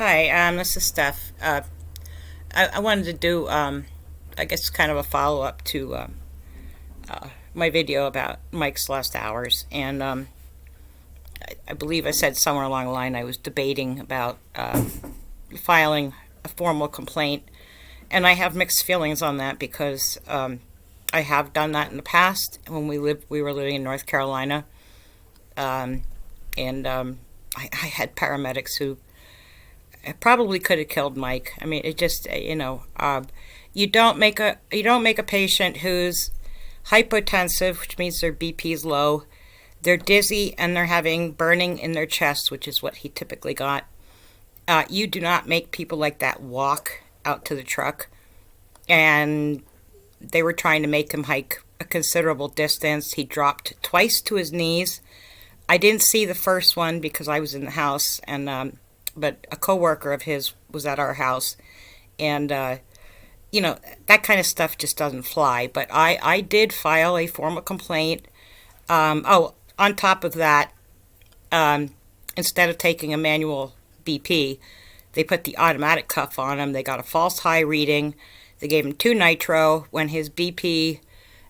Hi, this is Steph. I wanted to do, I guess, kind of a follow up to my video about Mike's Lost Hours. And I believe I said somewhere along the line I was debating about filing a formal complaint. And I have mixed feelings on that because I have done that in the past when we were living in North Carolina. Um, and I had paramedics who probably could have killed Mike. I mean, it just you don't make a patient who's hypotensive, which means their BP is low. They're dizzy and they're having burning in their chest, which is what he typically got. You do not make people like that walk out to the truck. And they were trying to make him hike a considerable distance. He dropped twice to his knees. I didn't see the first one because I was in the house, and but a coworker of his was at our house, and that kind of stuff just doesn't fly. But I did file a formal complaint. On top of that, instead of taking a manual BP, they put the automatic cuff on him. They got a false high reading. They gave him 2 nitro when his BP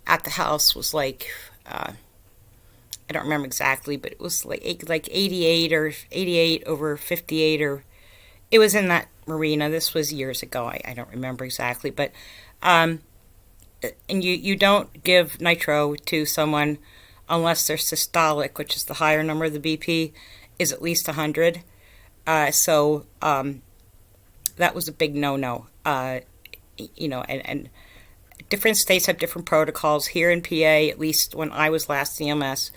at the house was like, I don't remember exactly, but it was like 88 or 88 over 58, or it was in that marina. This was years ago. I don't remember exactly, but and you don't give nitro to someone unless their systolic, which is the higher number of the BP, is at least 100. So that was a big no-no. And different states have different protocols. Here in PA, at least when I was last CMS,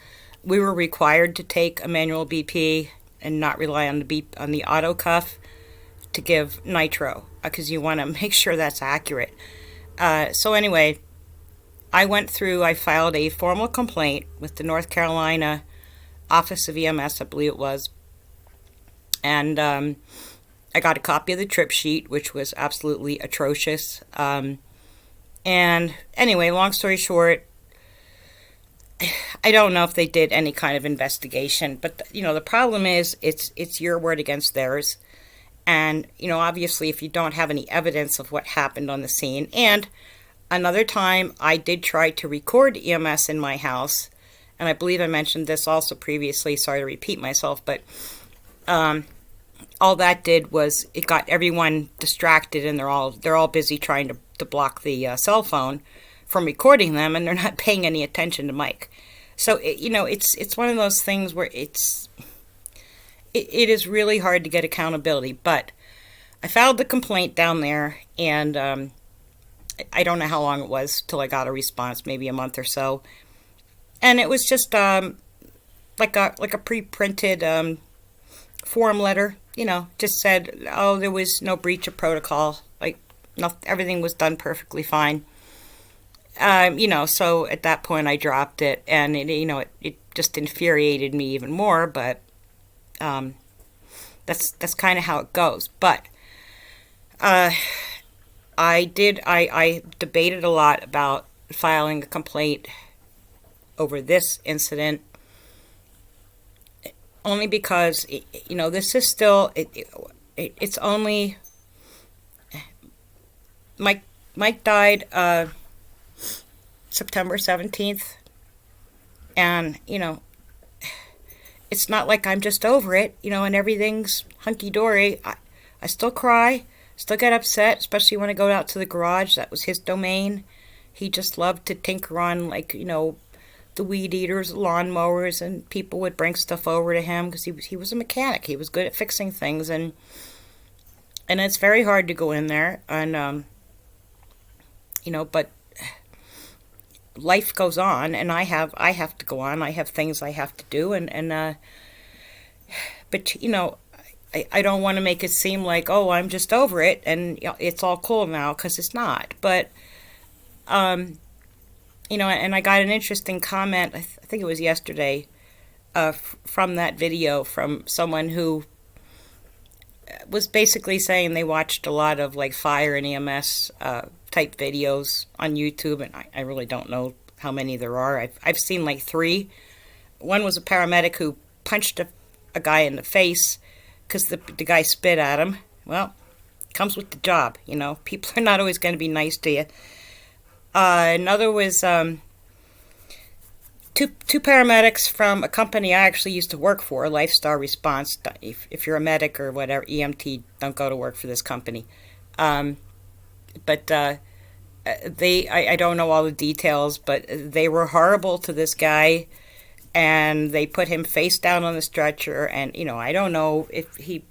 we were required to take a manual BP and not rely on the auto cuff to give nitro because you want to make sure that's accurate. So anyway, I filed a formal complaint with the North Carolina Office of EMS, I believe it was, and I got a copy of the trip sheet, which was absolutely atrocious. And anyway, long story short, I don't know if they did any kind of investigation, but the problem is it's your word against theirs. And obviously if you don't have any evidence of what happened on the scene. And another time I did try to record EMS in my house, and I believe I mentioned this also previously, sorry to repeat myself, but all that did was it got everyone distracted, and they're all busy trying to block the cell phone from recording them, and they're not paying any attention to Mike. So it's one of those things where it is really hard to get accountability. But I filed the complaint down there, and I don't know how long it was till I got a response, maybe a month or so, and it was just like a pre-printed form letter. Just said, oh, there was no breach of protocol. Like, everything was done perfectly fine. So at that point I dropped it, and it just infuriated me even more. But that's kind of how it goes. But I debated a lot about filing a complaint over this incident. Only because, this is still, it's only, Mike died September 17th, and, it's not like I'm just over it, and everything's hunky-dory. I still cry, still get upset, especially when I go out to the garage. That was his domain. He just loved to tinker on, the weed eaters, lawnmowers, and people would bring stuff over to him because he was a mechanic. He was good at fixing things, and it's very hard to go in there, and but life goes on, and I have to go on. I have things I have to do, but I don't want to make it seem like, oh, I'm just over it and it's all cool now, because it's not. But and I got an interesting comment, I think it was yesterday, from that video from someone who was basically saying they watched a lot of fire and EMS type videos on YouTube, and I really don't know how many there are. I've seen 3. One was a paramedic who punched a guy in the face because the guy spit at him. Well, comes with the job, you know. People are not always going to be nice to you. Another was two paramedics from a company I actually used to work for, Lifestyle Response. If you're a medic or whatever, EMT, don't go to work for this company. But I don't know all the details, but they were horrible to this guy, and they put him face down on the stretcher, and, you know, I don't know if he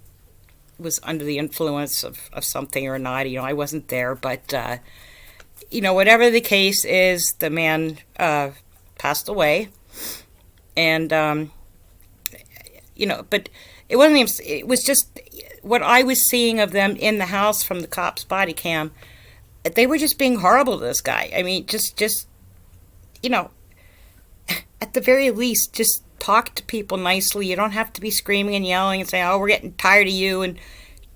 was under the influence of something or not. You know, I wasn't there, but, you know, whatever the case is, the man passed away, and, you know, but it wasn't even, it was just what I was seeing of them in the house from the cop's body cam. They were just being horrible to this guy. I mean, just, you know, at the very least, just talk to people nicely. You don't have to be screaming and yelling and saying, oh, we're getting tired of you and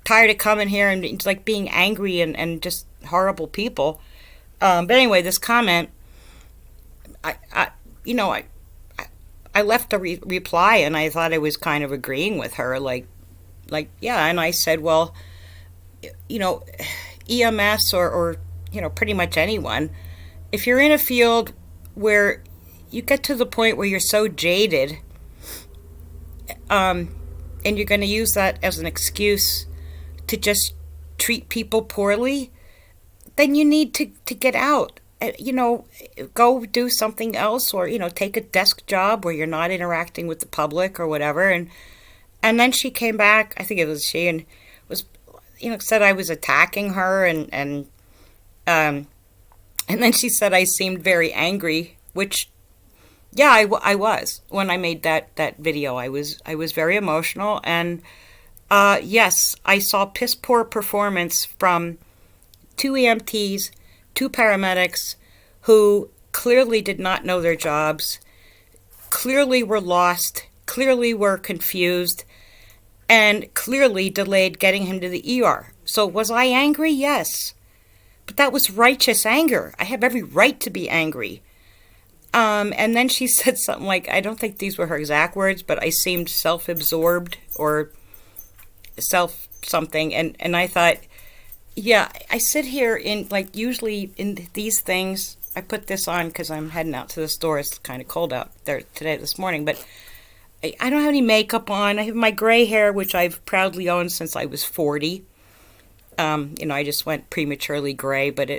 tired of coming here, and it's like being angry and just horrible people. But anyway, this comment, I left a reply, and I thought I was kind of agreeing with her, like, yeah, and I said, well, you know, EMS or you know, pretty much anyone, if you're in a field where you get to the point where you're so jaded, and you're going to use that as an excuse to just treat people poorly, then you need to get out. You know, go do something else, or, you know, take a desk job where you're not interacting with the public or whatever. And then she came back, I think it was she, and was, you know, said I was attacking her, and then she said I seemed very angry, which, yeah, I was. When I made that video, I was very emotional, and yes, I saw piss poor performance from two EMTs, two paramedics who clearly did not know their jobs, clearly were lost, clearly were confused, and clearly delayed getting him to the ER. So was I angry? Yes. But that was righteous anger. I have every right to be angry. And then she said something like, I don't think these were her exact words, but I seemed self-absorbed or self-something. And I thought, yeah, I sit here in, like, usually in these things, I put this on because I'm heading out to the store. It's kind of cold out there this morning, but I don't have any makeup on. I have my gray hair, which I've proudly owned since I was 40. You know, I just went prematurely gray, but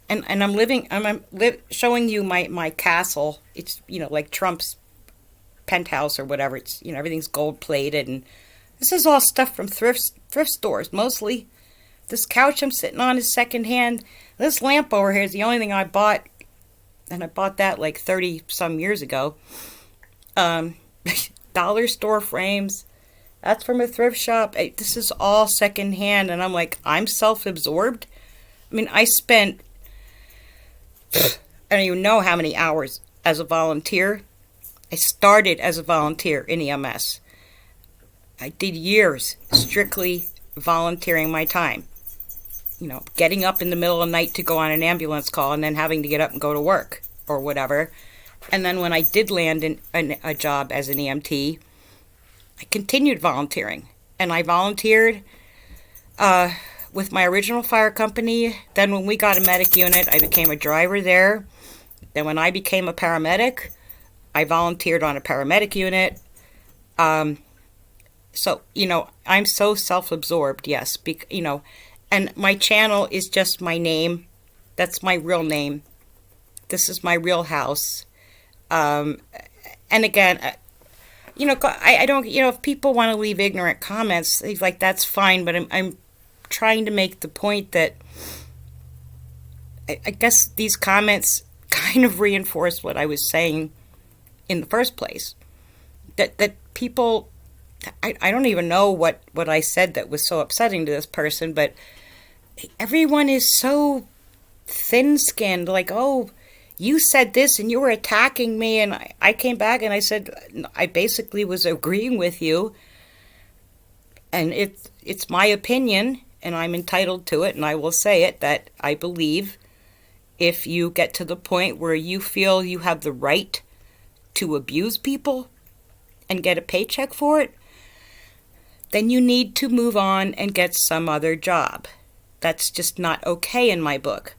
and I'm showing you my castle. It's, you know, like Trump's penthouse or whatever. It's, you know, everything's gold plated, and this is all stuff from thrift stores mostly. This couch I'm sitting on is secondhand. This lamp over here is the only thing I bought, and I bought that like 30 some years ago. Dollar store frames. That's from a thrift shop. This is all secondhand, and I'm like, I'm self-absorbed. I mean, I spent, I don't even know how many hours as a volunteer. I started as a volunteer in EMS. I did years strictly volunteering my time. You know, getting up in the middle of the night to go on an ambulance call, and then having to get up and go to work or whatever. And then when I did land in a job as an EMT, I continued volunteering. And I volunteered with my original fire company. Then when we got a medic unit, I became a driver there. Then when I became a paramedic, I volunteered on a paramedic unit. So, you know, I'm so self-absorbed, yes. You know, and my channel is just my name. That's my real name. This is my real house. And again, you know, I don't, you know, if people want to leave ignorant comments, like, that's fine, but I'm trying to make the point that I guess these comments kind of reinforce what I was saying in the first place. That people, I don't even know what I said that was so upsetting to this person, but everyone is so thin-skinned, like, oh, you said this and you were attacking me, and I came back and I said I basically was agreeing with you, and it's my opinion, and I'm entitled to it, and I will say it, that I believe if you get to the point where you feel you have the right to abuse people and get a paycheck for it, then you need to move on and get some other job. That's just not okay in my book.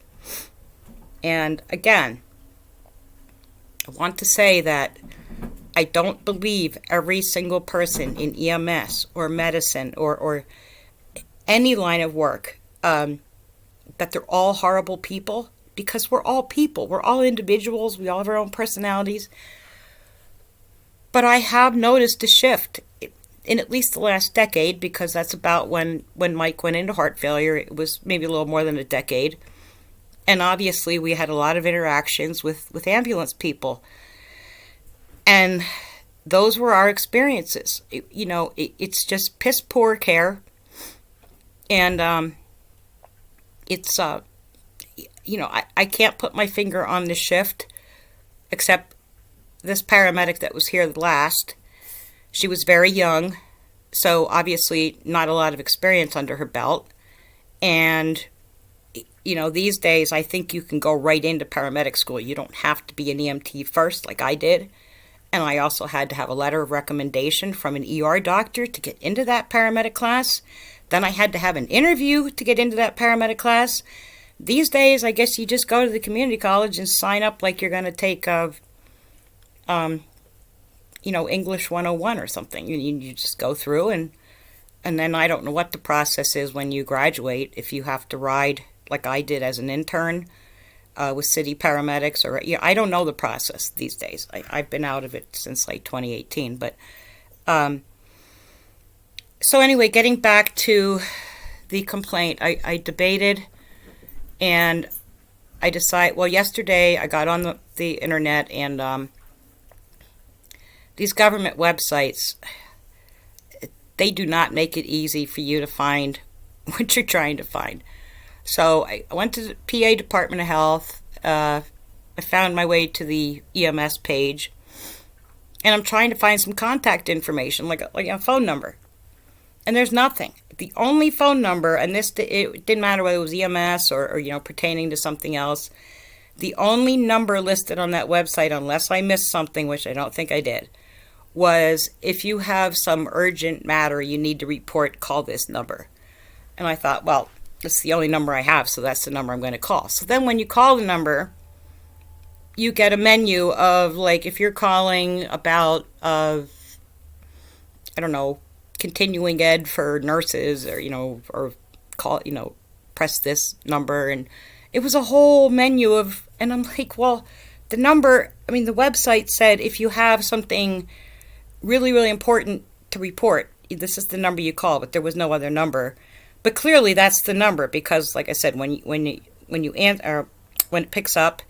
And again, I want to say that I don't believe every single person in EMS or medicine or any line of work, that they're all horrible people, because we're all people. We're all individuals. We all have our own personalities. But I have noticed a shift in at least the last decade, because that's about when Mike went into heart failure. It was maybe a little more than a decade. And obviously we had a lot of interactions with ambulance people. And those were our experiences. It's just piss poor care. And it's, I can't put my finger on the shift, except this paramedic that was here last. She was very young, so obviously not a lot of experience under her belt. And, these days I think you can go right into paramedic school. You don't have to be an EMT first like I did. And I also had to have a letter of recommendation from an ER doctor to get into that paramedic class. Then I had to have an interview to get into that paramedic class. These days, I guess you just go to the community college and sign up like you're going to take English 101 or something. You just go through, and then I don't know what the process is when you graduate, if you have to ride like I did as an intern with city paramedics, or I don't know the process these days. I've been out of it since like 2018. But so anyway, getting back to the complaint, I debated, and I decided, well, yesterday I got on the internet, and these government websites, they do not make it easy for you to find what you're trying to find. So I went to the PA Department of Health. I found my way to the EMS page, and I'm trying to find some contact information, like a phone number. And there's nothing. The only phone number, and it didn't matter whether it was EMS or pertaining to something else, the only number listed on that website, unless I missed something, which I don't think I did, was if you have some urgent matter you need to report, call this number. And I thought, well, it's the only number I have, so that's the number I'm going to call. So then when you call the number, you get a menu of, like, if you're calling about, continuing ed for nurses, or call, press this number. And it was a whole menu of, and I'm like, well, the website said if you have something really, really important to report, this is the number you call, but there was no other number. But clearly that's the number, because, like I said, when it picks up,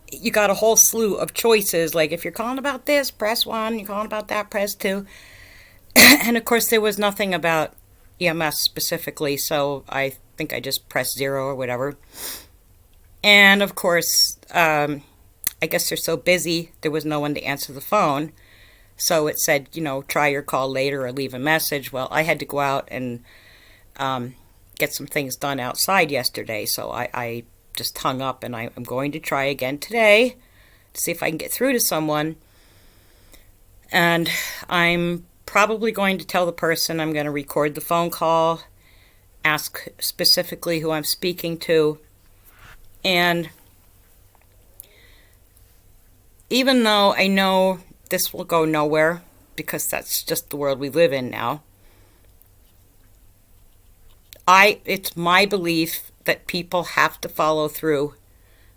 you got a whole slew of choices. Like, if you're calling about this, press 1. You're calling about that, press 2. And of course, there was nothing about EMS specifically, so I think I just pressed 0 or whatever. And of course, I guess they're so busy, there was no one to answer the phone. So it said, try your call later or leave a message. Well, I had to go out and get some things done outside yesterday, so I just hung up, and I'm going to try again today to see if I can get through to someone. And I'm probably going to tell the person I'm going to record the phone call, ask specifically who I'm speaking to. And even though I know this will go nowhere, because that's just the world we live in now, it's my belief that people have to follow through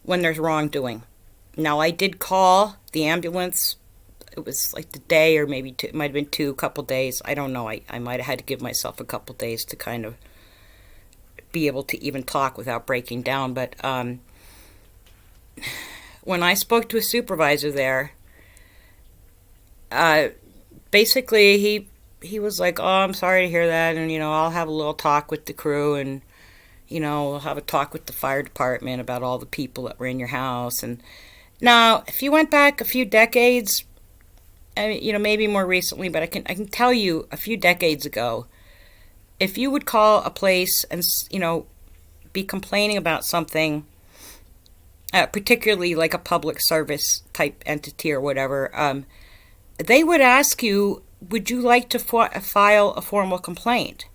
when there's wrongdoing. Now, I did call the ambulance. It was like the day, or maybe two, it might have been 2 couple days. I don't know. I might have had to give myself a couple days to kind of be able to even talk without breaking down. But when I spoke to a supervisor there, basically he was like, oh, I'm sorry to hear that, and I'll have a little talk with the crew, and I'll have a talk with the fire department about all the people that were in your house. And now, if you went back a few decades, maybe more recently, but I can tell you, a few decades ago, if you would call a place and be complaining about something, particularly like a public service type entity or whatever, they would ask you would you like to file a formal complaint?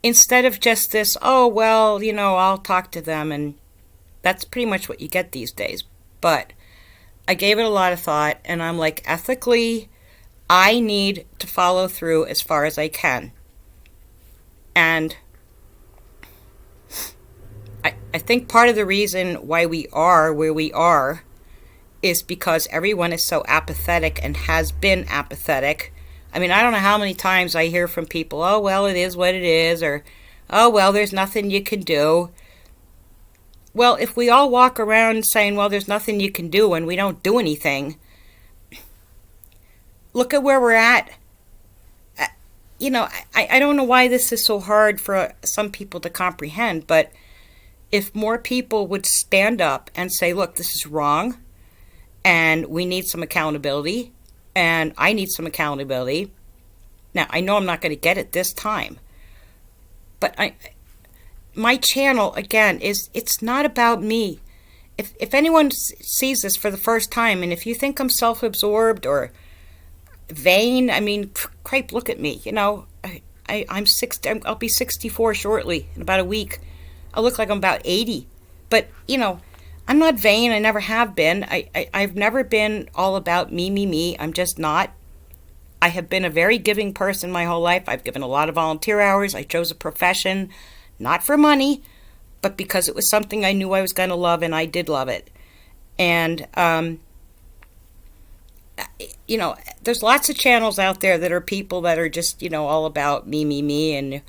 Instead of just this, oh, well, I'll talk to them, and that's pretty much what you get these days. But I gave it a lot of thought, and I'm like, ethically, I need to follow through as far as I can. And I think part of the reason why we are where we are is because everyone is so apathetic and has been apathetic. I mean, I don't know how many times I hear from people, oh, well, it is what it is, or, oh, well, there's nothing you can do. Well, if we all walk around saying, well, there's nothing you can do, and we don't do anything, look at where we're at. I don't know why this is so hard for some people to comprehend, but if more people would stand up and say, look, this is wrong, and we need some accountability, and I need some accountability. Now, I know I'm not going to get it this time, but my channel, again, it's not about me. If anyone sees this for the first time, and if you think I'm self-absorbed or vain, I mean, cripe, look at me. I'm 60. I'll be 64 shortly, in about a week. I look like I'm about 80. But, I'm not vain. I never have been. I've never been all about me. I'm just not. I have been a very giving person my whole life. I've given a lot of volunteer hours. I chose a profession, not for money, but because it was something I knew I was going to love, and I did love it. And, there's lots of channels out there that are people that are just, all about me, and,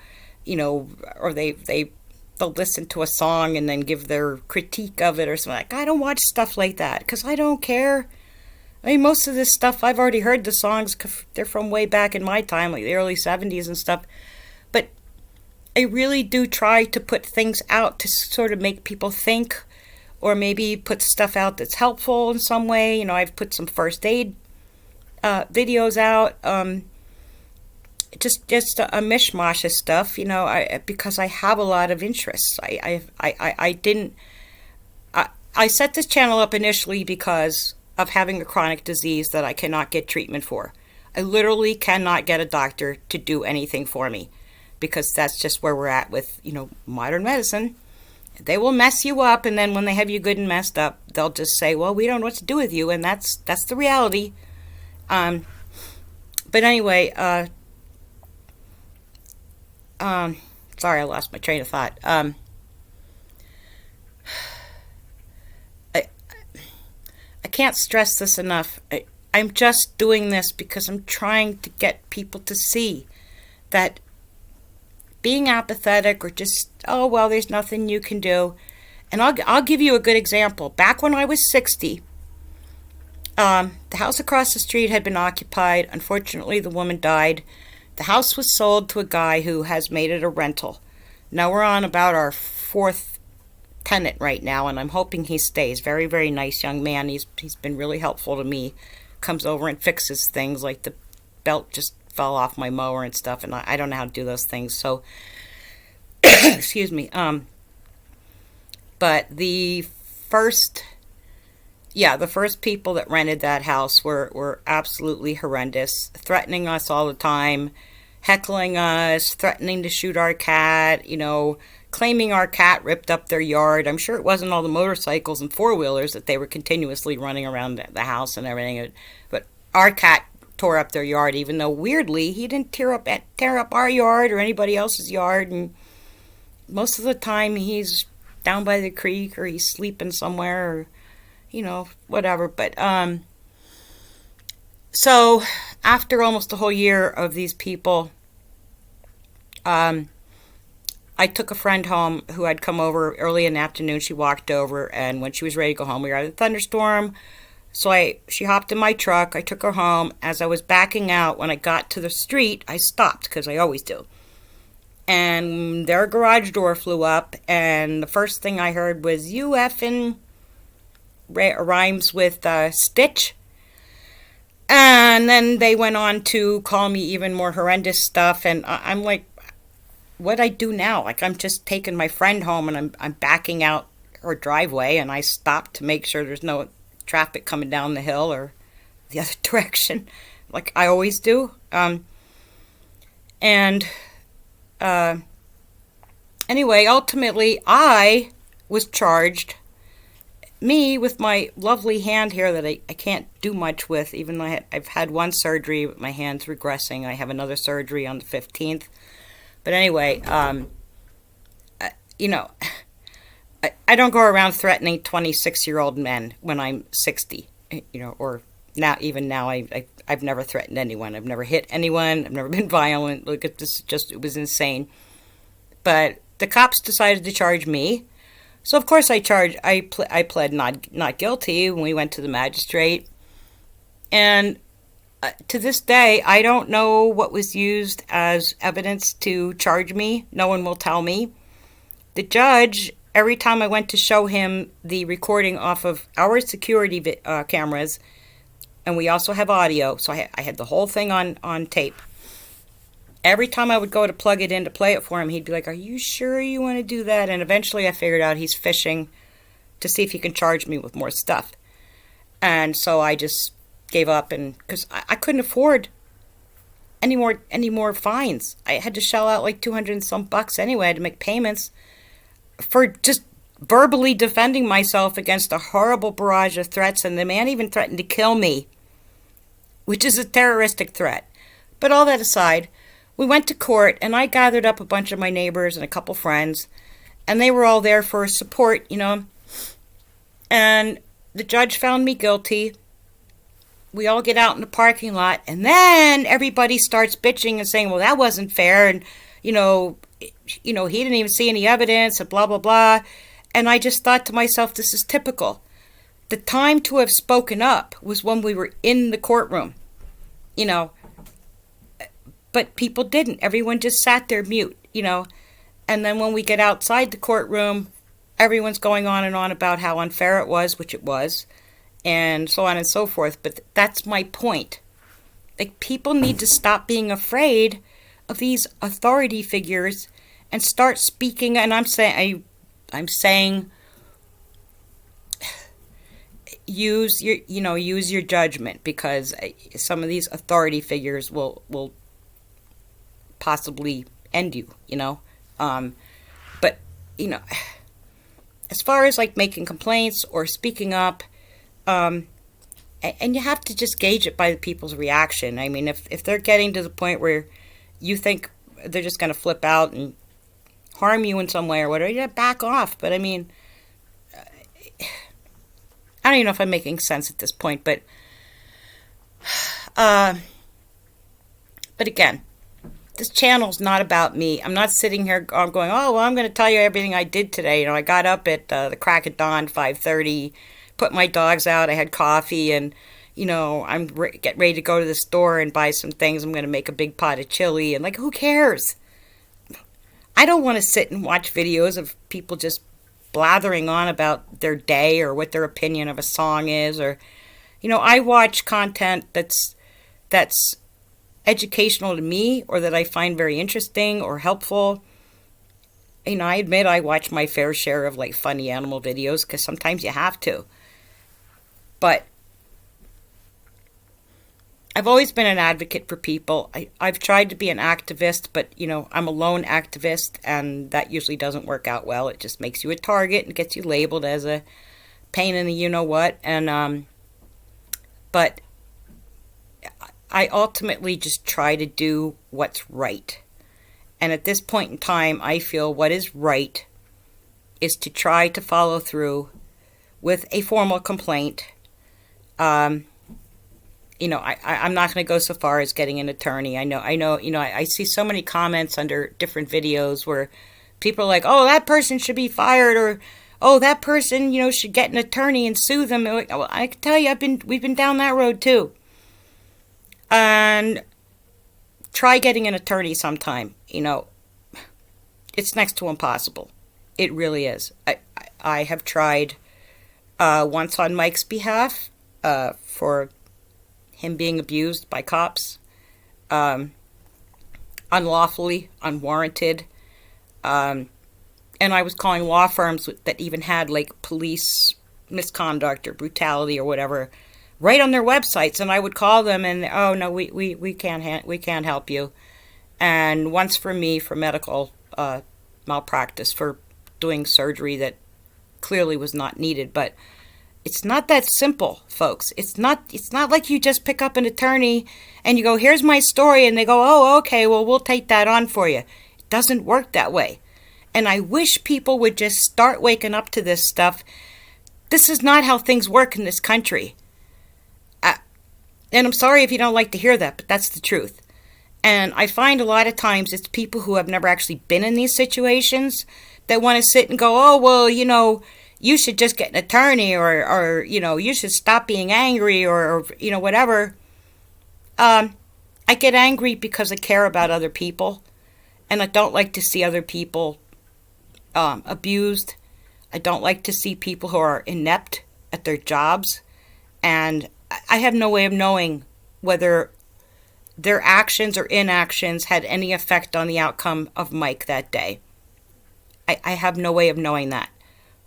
or they'll listen to a song and then give their critique of it or something. Like, I don't watch stuff like that because I don't care. I mean, most of this stuff, I've already heard the songs. They're from way back in my time, like the early 70s and stuff. But I really do try to put things out to sort of make people think, or maybe put stuff out that's helpful in some way. I've put some first aid videos out. Just a mishmash of stuff, because I have a lot of interests. I set this channel up initially because of having a chronic disease that I cannot get treatment for. I literally cannot get a doctor to do anything for me, because that's just where we're at with, modern medicine. They will mess you up, and then when they have you good and messed up, they'll just say, well, we don't know what to do with you, and that's the reality. But anyway, sorry, I lost my train of thought. I can't stress this enough. I'm just doing this because I'm trying to get people to see that being apathetic or just, oh, well, there's nothing you can do. And I'll give you a good example. Back when I was 60, the house across the street had been occupied. Unfortunately, the woman died. The house was sold to a guy who has made it a rental. Now we're on about our fourth tenant right now, and I'm hoping he stays. Very, very nice young man. He's been really helpful to me. Comes over and fixes things, like the belt just fell off my mower and stuff, and I don't know how to do those things. So, excuse me. But the first people that rented that house were absolutely horrendous, threatening us all the time, heckling us, threatening to shoot our cat, claiming our cat ripped up their yard. I'm sure it wasn't all the motorcycles and four-wheelers that they were continuously running around the house and everything, but our cat tore up their yard, even though, weirdly, he didn't tear up our yard or anybody else's yard, and most of the time he's down by the creek or he's sleeping somewhere, or whatever. But so after almost a whole year of these people, I took a friend home who had come over early in the afternoon. She walked over, and when she was ready to go home, we were at a thunderstorm. So she hopped in my truck. I took her home. As I was backing out, when I got to the street, I stopped, because I always do. And their garage door flew up, and the first thing I heard was, "You effing," rhymes with Stitch. And then they went on to call me even more horrendous stuff, and I'm like, what'd I do now? Like, I'm just taking my friend home, and I'm backing out her driveway, and I stopped to make sure there's no traffic coming down the hill or the other direction, like I always do. And anyway, ultimately, I was charged. Me, with my lovely hand here that I can't do much with, even though I've had one surgery, but my hand's regressing. I have another surgery on the 15th. But anyway, you know, I don't go around threatening 26-year-old men when I'm 60, or now, even now, I've never threatened anyone. I've never hit anyone. I've never been violent. Look at this, it was insane. But the cops decided to charge me. So of course I pled not guilty when we went to the magistrate. And to this day, I don't know what was used as evidence to charge me. No one will tell me. The judge, every time I went to show him the recording off of our security cameras, and we also have audio, so I had the whole thing on tape. Every time I would go to plug it in to play it for him, he'd be like, "Are you sure you want to do that?" And eventually I figured out he's fishing to see if he can charge me with more stuff. And so I just gave up, and because I couldn't afford any more fines. I had to shell out like 200 and some bucks anyway. I had to make payments for just verbally defending myself against a horrible barrage of threats, and the man even threatened to kill me, which is a terroristic threat. But all that aside, we went to court, and I gathered up a bunch of my neighbors and a couple friends, and they were all there for support, and the judge found me guilty. We all get out in the parking lot, and then everybody starts bitching and saying, well, that wasn't fair, and, he didn't even see any evidence, and blah, blah, blah. And I just thought to myself, this is typical. The time to have spoken up was when we were in the courtroom, but people didn't. Everyone just sat there mute, and then when we get outside the courtroom, everyone's going on and on about how unfair it was, which it was, and so on and so forth. But that's my point. Like, people need to stop being afraid of these authority figures and start speaking. And I'm saying use your judgment, because some of these authority figures will possibly end you, but as far as like making complaints or speaking up, and you have to just gauge it by the people's reaction. I mean, if they're getting to the point where you think they're just going to flip out and harm you in some way or whatever, you back off. But I mean, I don't even know if I'm making sense at this point, but again, this channel's not about me. I'm not sitting here going, oh, well, I'm going to tell you everything I did today. I got up at the crack of dawn, 5:30, put my dogs out, I had coffee, and, I'm getting ready to go to the store and buy some things. I'm going to make a big pot of chili, and, like, who cares? I don't want to sit and watch videos of people just blathering on about their day or what their opinion of a song is, or, I watch content that's educational to me, or that I find very interesting or helpful. I admit I watch my fair share of like funny animal videos, because sometimes you have to. But I've always been an advocate for people. I've tried to be an activist, but I'm a lone activist, and that usually doesn't work out well. It just makes you a target and gets you labeled as a pain in the you-know-what. And but I ultimately just try to do what's right. And at this point in time, I feel what is right is to try to follow through with a formal complaint. I'm not going to go so far as getting an attorney. I see so many comments under different videos where people are like, oh, that person should be fired, or, oh, that person, should get an attorney and sue them. Well, I can tell you, we've been down that road too. And try getting an attorney sometime. It's next to impossible. It really is. I have tried once on Mike's behalf for him being abused by cops, unlawfully, unwarranted. And I was calling law firms that even had like police misconduct or brutality or whatever right on their websites, and I would call them and, oh no, we can't help you. And once for me for medical malpractice for doing surgery that clearly was not needed. But it's not that simple, folks. It's not like you just pick up an attorney and you go, here's my story, and they go, oh, okay, well, we'll take that on for you. It doesn't work that way. And I wish people would just start waking up to this stuff. This is not how things work in this country. And I'm sorry if you don't like to hear that, but that's the truth. And I find a lot of times it's people who have never actually been in these situations that want to sit and go, oh, well, you should just get an attorney, or you should stop being angry, or whatever. I get angry because I care about other people, and I don't like to see other people abused. I don't like to see people who are inept at their jobs, and I have no way of knowing whether their actions or inactions had any effect on the outcome of Mike that day. I have no way of knowing that.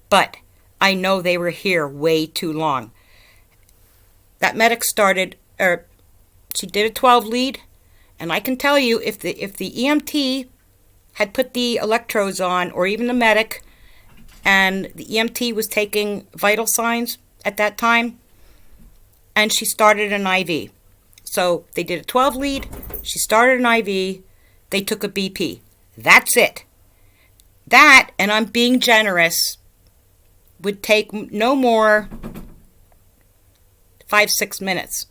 But I know they were here way too long. That medic she did a 12 lead, and I can tell you if the EMT had put the electrodes on, or even the medic, and the EMT was taking vital signs at that time, and she started an IV. So they did a 12 lead, she started an IV, they took a BP. That's it. That, and I'm being generous, would take no more 5-6 minutes.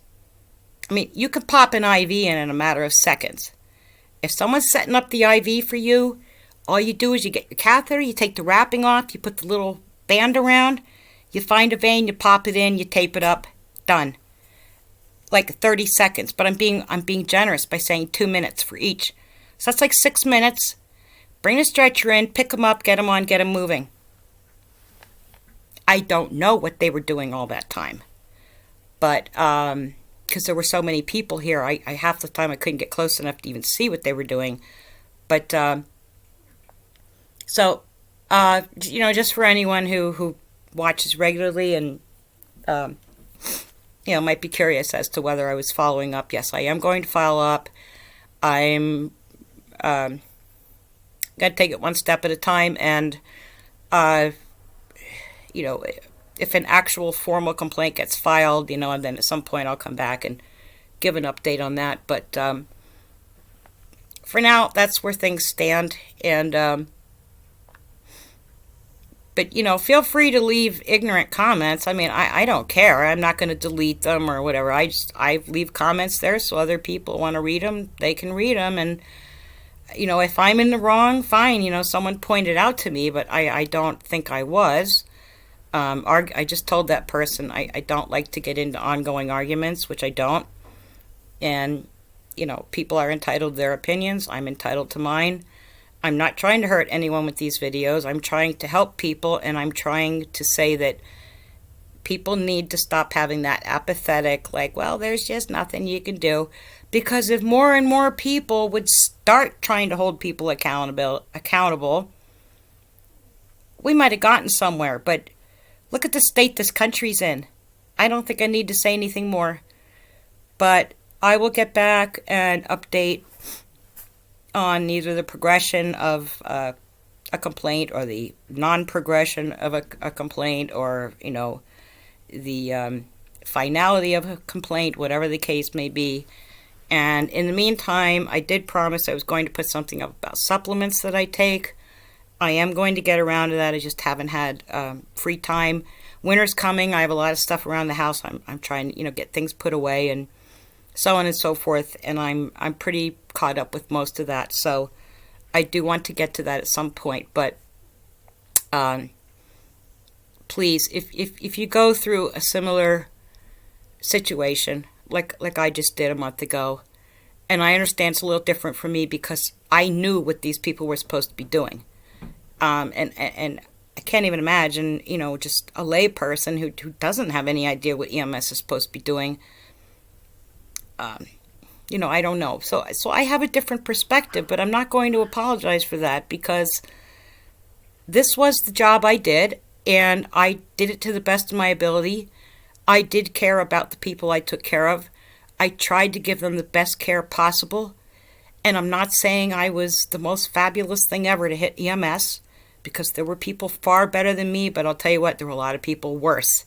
I mean, you could pop an IV in a matter of seconds. If someone's setting up the IV for you, all you do is you get your catheter, you take the wrapping off, you put the little band around, you find a vein, you pop it in, you tape it up, done. Like 30 seconds, but I'm being generous by saying 2 minutes for each. So that's like 6 minutes. Bring the stretcher in, pick them up, get them on, get them moving. I don't know what they were doing all that time. But, because there were so many people here, I half the time I couldn't get close enough to even see what they were doing. But, just for anyone who watches regularly and, might be curious as to whether I was following up. Yes, I am going to follow up. I'm going to take it one step at a time, and, if an actual formal complaint gets filed, and then at some point I'll come back and give an update on that. But for now, that's where things stand. And but feel free to leave ignorant comments. I mean, I don't care. I'm not going to delete them or whatever. I leave comments there so other people want to read them. They can read them, and if I'm in the wrong, fine. Someone pointed out to me, but I don't think I was. I just told that person I don't like to get into ongoing arguments, which I don't. And, people are entitled to their opinions. I'm entitled to mine. I'm not trying to hurt anyone with these videos. I'm trying to help people, and I'm trying to say that people need to stop having that apathetic, like, well, there's just nothing you can do. Because if more and more people would start trying to hold people accountable, we might have gotten somewhere. But look at the state this country's in. I don't think I need to say anything more. But I will get back and update on either the progression of a complaint or the non-progression of a complaint, or, the finality of a complaint, whatever the case may be. And in the meantime, I did promise I was going to put something up about supplements that I take. I am going to get around to that. I just haven't had free time. Winter's coming. I have a lot of stuff around the house. I'm trying to, get things put away and so on and so forth. And I'm pretty caught up with most of that. So I do want to get to that at some point. But please, if you go through a similar situation, like I just did a month ago, and I understand it's a little different for me because I knew what these people were supposed to be doing. And I can't even imagine, just a lay person who doesn't have any idea what EMS is supposed to be doing. I don't know. So I have a different perspective, but I'm not going to apologize for that because this was the job I did, and I did it to the best of my ability. I did care about the people I took care of. I tried to give them the best care possible. And I'm not saying I was the most fabulous thing ever to hit EMS, because there were people far better than me, but I'll tell you what, there were a lot of people worse.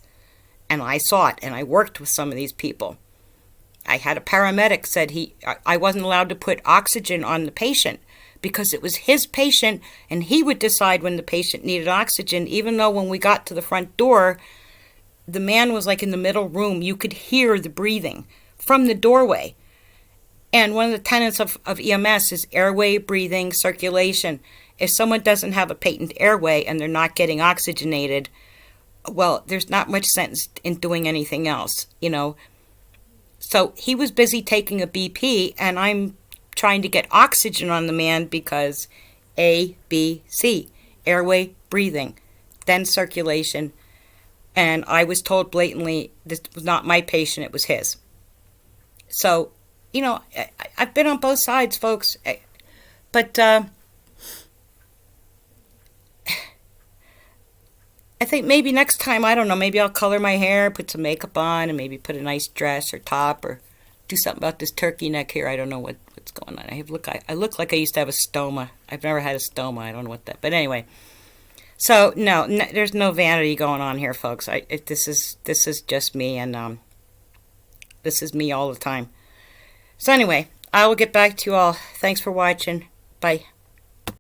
And I saw it, and I worked with some of these people. I had a paramedic said I wasn't allowed to put oxygen on the patient because it was his patient, and he would decide when the patient needed oxygen, even though when we got to the front door, the man was like in the middle room. You could hear the breathing from the doorway. And one of the tenets of EMS is airway, breathing, circulation. If someone doesn't have a patent airway and they're not getting oxygenated, well, there's not much sense in doing anything else, you know. So he was busy taking a BP, and I'm trying to get oxygen on the man because A, B, C, airway, breathing, then circulation. And I was told blatantly this was not my patient, it was his. So, you know, I've been on both sides, folks. But I think maybe next time, I don't know, maybe I'll color my hair, put some makeup on, and maybe put a nice dress or top, or do something about this turkey neck here. I don't know what's going on. I look like I used to have a stoma. I've never had a stoma. I don't know what that. But anyway, so no, there's no vanity going on here, folks. This is just me, and this is me all the time. So anyway, I will get back to you all. Thanks for watching. Bye.